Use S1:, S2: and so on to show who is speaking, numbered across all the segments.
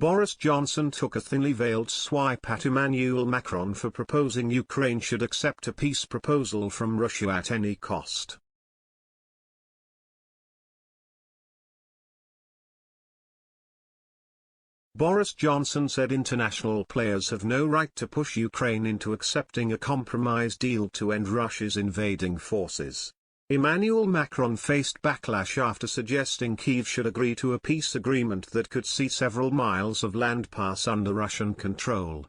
S1: Boris Johnson took a thinly veiled swipe at Emmanuel Macron for proposing Ukraine should accept a peace proposal from Russia at any cost. Boris Johnson said international players have no right to push Ukraine into accepting a compromise deal to end Russia's invading forces. Emmanuel Macron faced backlash after suggesting Kyiv should agree to a peace agreement that could see several miles of land pass under Russian control.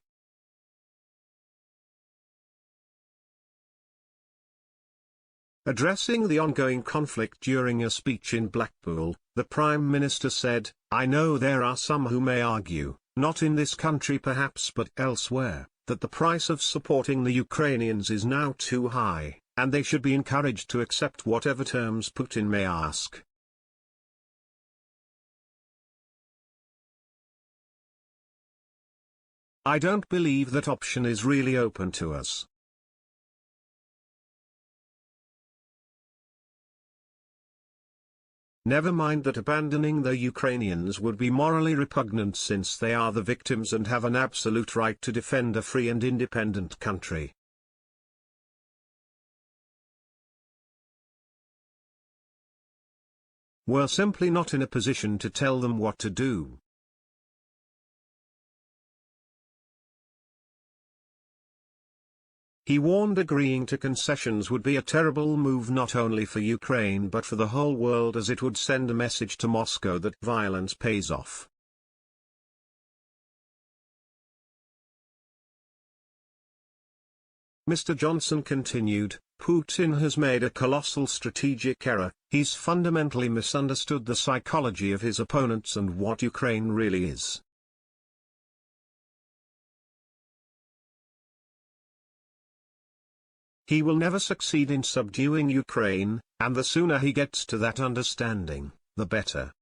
S1: Addressing the ongoing conflict during a speech in Blackpool, the Prime Minister said, "I know there are some who may argue, not in this country perhaps but elsewhere, that the price of supporting the Ukrainians is now too high, and they should be encouraged to accept whatever terms Putin may ask." I don't believe that option is really open to us. Never mind that abandoning the Ukrainians would be morally repugnant since they are the victims and have an absolute right to defend a free and independent country. We're simply not in a position to tell them what to do. He warned agreeing to concessions would be a terrible move not only for Ukraine but for the whole world, as it would send a message to Moscow that violence pays off. Mr. Johnson continued, "Putin has made a colossal strategic error. He's fundamentally misunderstood the psychology of his opponents and what Ukraine really is. He will never succeed in subduing Ukraine, and the sooner he gets to that understanding, the better."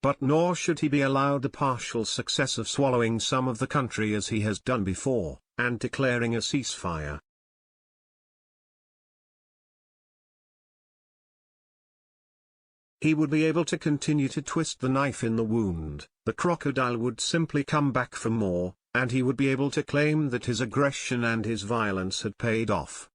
S1: But nor should he be allowed the partial success of swallowing some of the country as he has done before, and declaring a ceasefire. He would be able to continue to twist the knife in the wound, the crocodile would simply come back for more, and he would be able to claim that his aggression and his violence had paid off.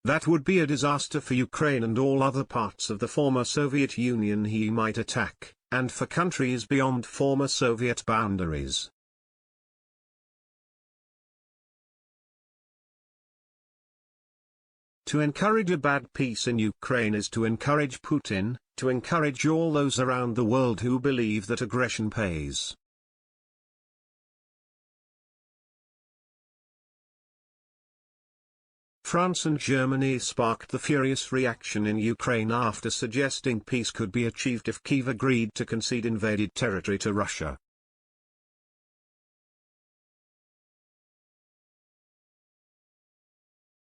S1: That would be a disaster for Ukraine and all other parts of the former Soviet Union he might attack, and for countries beyond former Soviet boundaries. To encourage a bad peace in Ukraine is to encourage Putin, to encourage all those around the world who believe that aggression pays. France and Germany sparked the furious reaction in Ukraine after suggesting peace could be achieved if Kyiv agreed to concede invaded territory to Russia.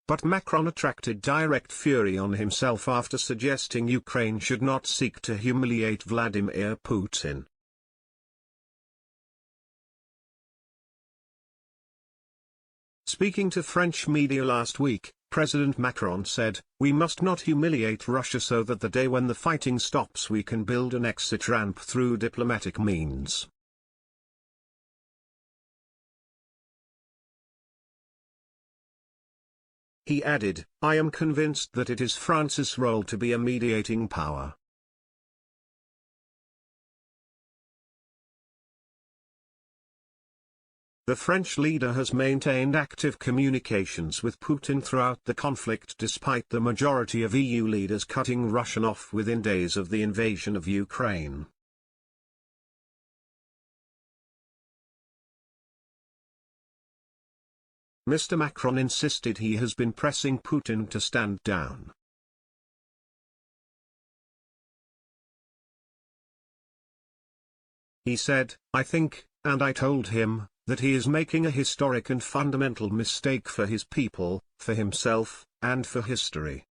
S1: But Macron attracted direct fury on himself after suggesting Ukraine should not seek to humiliate Vladimir Putin. Speaking to French media last week, President Macron said, "We must not humiliate Russia so that the day when the fighting stops we can build an exit ramp through diplomatic means." He added, "I am convinced that it is France's role to be a mediating power." The French leader has maintained active communications with Putin throughout the conflict despite the majority of EU leaders cutting Russia off within days of the invasion of Ukraine. Mr. Macron insisted he has been pressing Putin to stand down. He said, "I think, and I told him, that he is making a historic and fundamental mistake for his people, for himself, and for history."